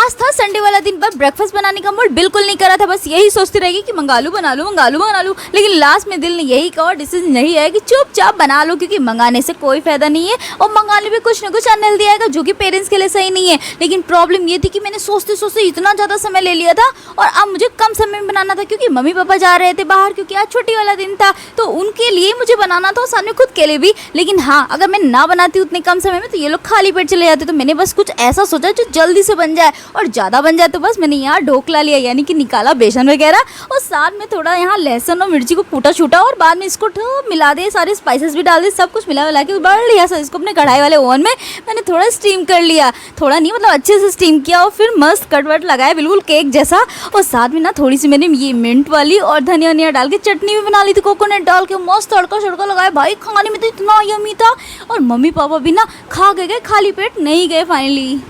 आज था संडे वाला दिन, पर ब्रेकफास्ट बनाने का मूड बिल्कुल नहीं करा था। बस यही सोचती रहेगी कि मंगा लूँ बना लूँ मंगा लूँ बना लूँ, लेकिन लास्ट में दिल ने यही कहा और डिसीजन यही है कि चुपचाप बना लो, क्योंकि मंगाने से कोई फायदा नहीं है और मंगाने में कुछ ना कुछ अनहेल्दी आएगा जो कि पेरेंट्स के लिए सही नहीं है। लेकिन प्रॉब्लम ये थी कि मैंने सोचते सोचते इतना ज़्यादा समय ले लिया था और अब मुझे कम समय में बनाना था, क्योंकि मम्मी पापा जा रहे थे बाहर, क्योंकि आज छुट्टी वाला दिन था तो उनके लिए मुझे बनाना था और साथ में खुद के लिए भी। लेकिन हाँ, अगर मैं ना बनाती उतने कम समय में तो ये लोग खाली पेट चले जाते। तो मैंने बस कुछ ऐसा सोचा जो जल्दी से बन जाए, और ज़्यादा बन जाए तो बस मैंने यहाँ ढोकला लिया, यानी कि निकाला बेसन वगैरह और साथ में थोड़ा यहाँ लहसुन और मिर्ची को कूटा छूटा और बाद में इसको मिला दिए, सारे स्पाइसेस भी डाल दिए, सब कुछ मिला के बढ़िया सा इसको अपने कढ़ाई वाले ओवन में मैंने थोड़ा स्टीम कर लिया। थोड़ा नहीं, मतलब अच्छे से स्टीम किया और फिर मस्त कटवट लगाया बिल्कुल केक जैसा। और साथ में ना थोड़ी सी मैंने ये मिंट वाली और धनिया वनिया डाल के चटनी भी बना ली थी, कोकोनट डाल के मस्त तड़का शड़का लगाया। भाई खाने में तो इतना यम्मी था और मम्मी पापा भी ना खा के गए, खाली पेट नहीं गए फाइनली।